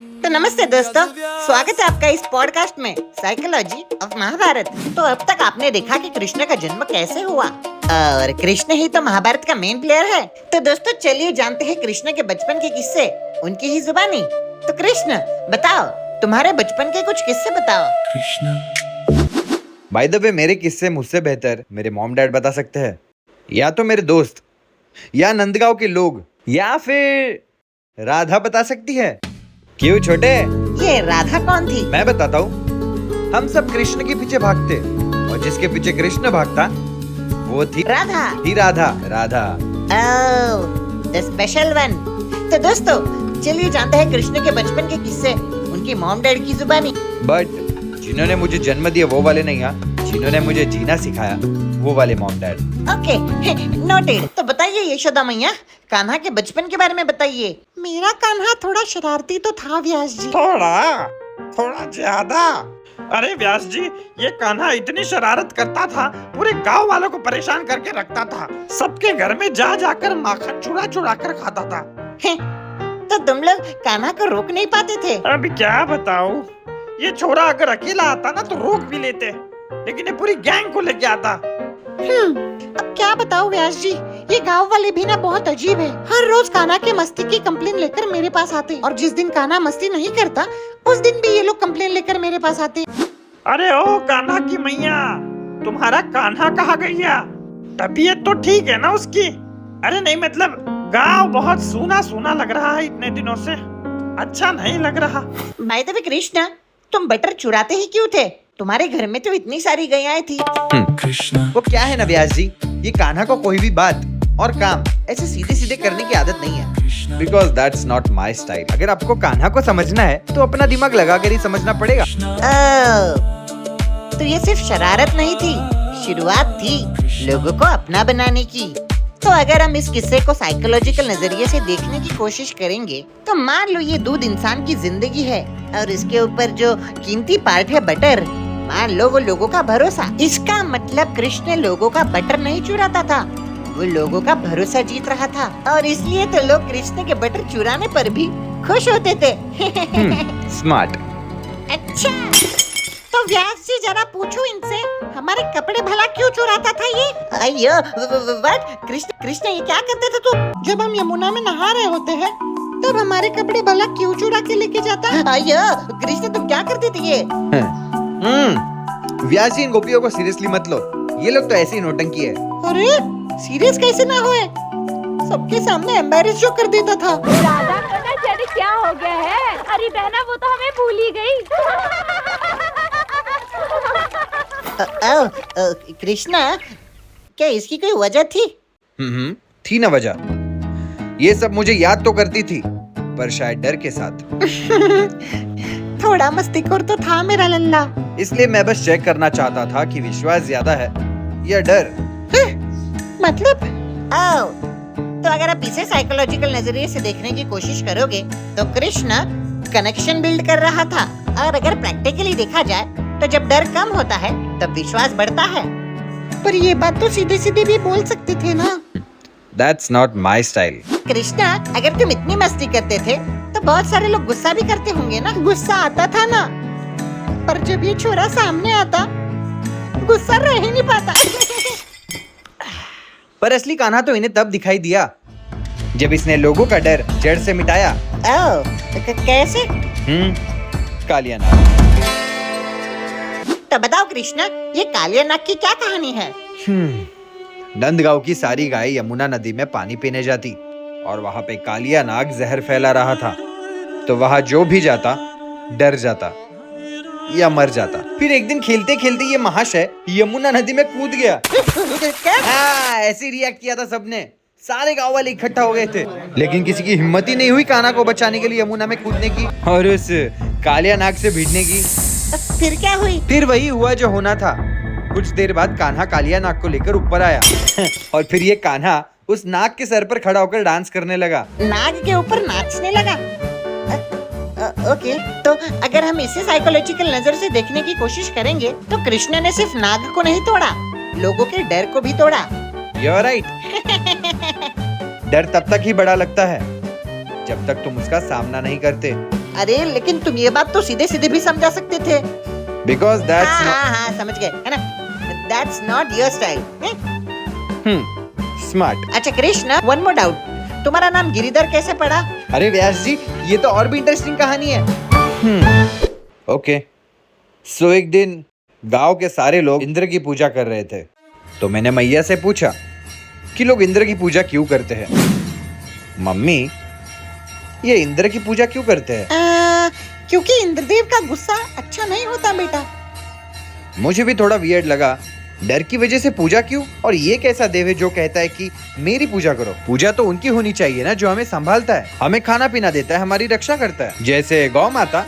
तो नमस्ते दोस्तों, स्वागत है आपका इस पॉडकास्ट में साइकोलॉजी ऑफ महाभारत। तो अब तक आपने देखा कि कृष्ण का जन्म कैसे हुआ और कृष्ण ही तो महाभारत का मेन प्लेयर है। तो दोस्तों चलिए जानते हैं कृष्ण के बचपन के किस्से उनकी ही जुबानी। तो कृष्ण बताओ, तुम्हारे बचपन के कुछ किस्से बताओ। कृष्ण बाय द वे, मेरे किस्से मुझसे बेहतर मेरे मॉम डैड बता सकते हैं, या तो मेरे दोस्त, या नंदगांव के लोग, या फिर राधा बता सकती है। क्यों छोटे? ये राधा कौन थी? मैं बताता हूँ। हम सब कृष्ण के पीछे भागते और जिसके पीछे कृष्ण भागता वो थी Radha. Radha the special one. तो दोस्तों चलिए जानते हैं कृष्ण के बचपन के किस्से उनकी मॉम डैड की जुबानी। बट जिन्होंने मुझे जन्म दिया वो वाले नहीं, जिन्होंने मुझे जीना सिखाया वो वाले मॉम डैड। Okay, noted. तो बताइए यशोदा मैया, कान्हा के बचपन के बारे में बताइए। मेरा कान्हा थोड़ा शरारती तो था व्यास जी। थोड़ा ज्यादा। अरे व्यास जी, ये कान्हा इतनी शरारत करता था, पूरे गांव वालों को परेशान करके रखता था। सबके घर में जा जाकर माखन चुरा चुरा कर खाता था। तो तुम लोग कान्हा को रोक नहीं पाते थे? अभी क्या बताऊं, ये छोरा अगर अकेला आता ना तो रोक भी लेते, लेकिन ये पूरी गैंग को लेके आता। अब क्या बताओ व्यास जी, ये गांव वाले भी ना बहुत अजीब है। हर रोज कान्हा के मस्ती की कंप्लेन लेकर मेरे पास आते, और जिस दिन कान्हा मस्ती नहीं करता उस दिन भी ये लोग कंप्लेन लेकर मेरे पास आते। अरे ओ कान्हा की मैया, तुम्हारा कान्हा कहाँ गया? तबीयत तो ठीक है ना उसकी? अरे नहीं, मतलब गांव बहुत सूना सूना लग रहा है इतने दिनों से, अच्छा नहीं लग रहा। बाय द वे कृष्ण, तुम बटर चुराते ही क्यों थे? तुम्हारे घर में तो इतनी सारी गैयाएं थी। कृष्ण वो क्या है ना व्यास जी, ये कान्हा को कोई भी बात और काम ऐसे सीधे सीधे करने की आदत नहीं है, because that's not my style. अगर आपको कान्हा को समझना है तो अपना दिमाग लगा कर ही समझना पड़ेगा। तो ये सिर्फ शरारत नहीं थी, शुरुआत थी लोगों को अपना बनाने की। तो अगर हम इस किस्से को साइकोलॉजिकल नजरिए से देखने की कोशिश करेंगे तो मान लो ये दूध इंसान की जिंदगी है और इसके ऊपर जो कीमती पार्ट है बटर, मान लो वो लोगों का भरोसा। इसका मतलब कृष्ण लोगों का बटर नहीं चुराता था, वो लोगों का भरोसा जीत रहा था, और इसलिए तो लोग कृष्ण के बटर चुराने पर भी खुश होते थे। स्मार्ट। अच्छा, तो व्यास जी जरा पूछो इनसे, हमारे कपड़े भला क्यों चुराता था ये? अयो व्हाट? कृष्ण ये क्या करते थे तुम? जब हम यमुना में नहा रहे होते हैं तब हमारे कपड़े भला क्यों चुरा के लेके जाता? अयो कृष्ण तुम क्या करते थे ये? व्यास जी, इन गोपियों को सीरियसली मत लो, ये लोग तो ऐसे ही नौटंकी है। अरे सीरियस कैसे ना होए, सबके सामने एम्बैरेस जो कर देता था। राधा पता चले क्या हो गया है? अरे बहना वो तो हमें भूल ही गई। कृष्णा, क्या इसकी कोई वजह थी? थी ना वजह। ये सब मुझे याद तो करती थी, पर शायद डर के साथ। थोड़ा मस्तीखोर तो था मेरा लल्ला, इसलिए मैं बस चेक करना चाहता था कि विश्वास ज्यादा है या डर। मतलब तो अगर आप इसे साइकोलॉजिकल नजरिए से देखने की कोशिश करोगे तो कृष्ण कनेक्शन बिल्ड कर रहा था, और अगर प्रैक्टिकली देखा जाए तो जब डर कम होता है तब विश्वास बढ़ता है। पर ये बात तो सीधे सीधे भी बोल सकते थे ना। That's not my style. Krishna, अगर तुम इतनी मस्ती करते थे तो बहुत सारे लोग गुस्सा भी करते होंगे ना? गुस्सा आता था ना, पर जब ये छोरा सामने आता गुस्सा रह ही नहीं पाता। पर असली कान्हा तो इन्हें तब दिखाई दिया जब इसने लोगों का डर जड़ से मिटाया। कैसे? कालिया नाग। तो बताओ कृष्णा, ये कालिया नाग की क्या कहानी है? नंदगांव की सारी गाय यमुना नदी में पानी पीने जाती और वहां पे कालिया नाग जहर फैला रहा था, तो वहां जो भी जाता डर जाता या मर जाता। फिर एक दिन खेलते खेलते ये महाशय यमुना नदी में कूद गया। ऐसे रिएक्ट किया था सबने, सारे गांव वाले इकट्ठा हो गए थे, लेकिन किसी की हिम्मत ही नहीं हुई कान्हा को बचाने के लिए यमुना में कूदने की और उस कालिया नाग से भिड़ने की। फिर क्या हुई? फिर वही हुआ जो होना था। कुछ देर बाद कान्हा कालिया नाग को लेकर ऊपर आया और फिर ये कान्हा उस नाग के सर पर खड़ा होकर डांस करने लगा। नाग के ऊपर नाचने लगा? ओके, तो अगर हम इसे साइकोलॉजिकल नजर से देखने की कोशिश करेंगे तो कृष्ण ने सिर्फ नाग को नहीं तोड़ा, लोगों के डर को भी तोड़ा। You're right. डर तब तक ही बड़ा लगता है जब तक तुम उसका सामना नहीं करते। अरे लेकिन तुम ये बात तो सीधे सीधे भी समझा सकते थे। बिकॉज दैट्स हाँ समझ गए है ना, that's not your style. Smart. अच्छा कृष्ण, वन मोर डाउट, तुम्हारा नाम गिरिधर कैसे पड़ा? अरे व्यास जी, ये तो और भी इंटरेस्टिंग कहानी है। ओके, सो एक दिन गांव के सारे लोग इंद्र की पूजा कर रहे थे, तो मैंने मैया से पूछा कि लोग इंद्र की पूजा क्यों करते हैं। मम्मी, ये इंद्र की पूजा क्यों करते हैं? क्योंकि इंद्रदेव का गुस्सा अच्छा नहीं होता बेटा। मुझे भी थोड़ा वियर्ड लगा, डर की वजह से पूजा क्यों? और ये कैसा देव है जो कहता है कि मेरी पूजा करो? पूजा तो उनकी होनी चाहिए ना जो हमें संभालता है, हमें खाना पीना देता है, हमारी रक्षा करता है, जैसे गौ माता,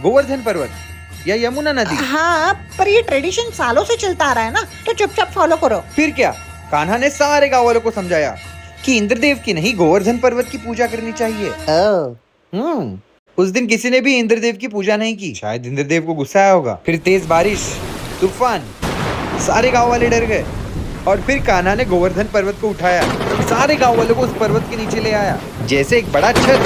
गोवर्धन पर्वत या यमुना नदी। हाँ, पर ये ट्रेडिशन सालों से चलता आ रहा है ना, तो चुपचाप फॉलो करो। फिर क्या, कान्हा ने सारे गाँव वालों को समझाया कि इंद्रदेव की नहीं गोवर्धन पर्वत की पूजा करनी चाहिए। उस दिन किसी ने भी इंद्रदेव की पूजा नहीं की, शायद इंद्रदेव को गुस्सा आया होगा। फिर तेज बारिश, तूफान, सारे गांव वाले डर गए, और फिर कान्हा ने गोवर्धन पर्वत को उठाया, सारे गांव वालों को उस पर्वत के नीचे ले आया, जैसे एक बड़ा छत।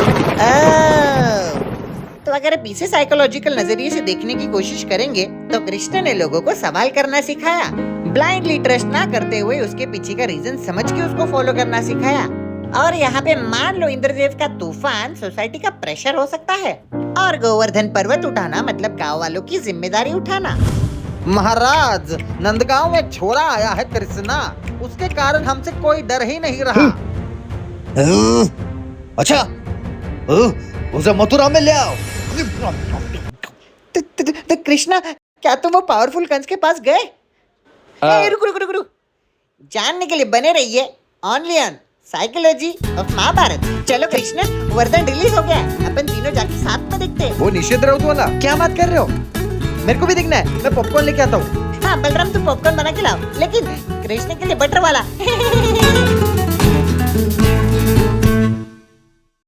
तो अगर पीछे साइकोलॉजिकल नजरिए से देखने की कोशिश करेंगे तो कृष्ण ने लोगों को सवाल करना सिखाया, ब्लाइंडली ट्रस्ट ना करते हुए उसके पीछे का रीजन समझ के उसको फॉलो करना सिखाया। और यहाँ पे मान लो इंद्रदेव का तूफान सोसाइटी का प्रेशर हो सकता है, और गोवर्धन पर्वत उठाना मतलब गाँव वालों की जिम्मेदारी उठाना। महाराज, नंदगांव में छोरा आया है कृष्णा, उसके कारण हमसे कोई डर ही नहीं रहा। अच्छा, उसे मथुरा में ले आओ। तो कृष्णा, क्या तुम वो पावरफुल कंस के पास गए? रुक, जानने के लिए बने रहिए only on psychology of Mahabharat. चलो कृष्ण, वर्धन रिलीज हो गया, अपन तीनों जाके साथ में देखते हैं। वो निषेध राउत वाला, क्या बात कर रहे हो? मेरे को भी देखना है, मैं पॉपकॉर्न लेके आता हूँ। हाँ बलराम, तुम पॉपकॉर्न बना के लाओ, लेकिन कृष्ण के लिए बटर वाला।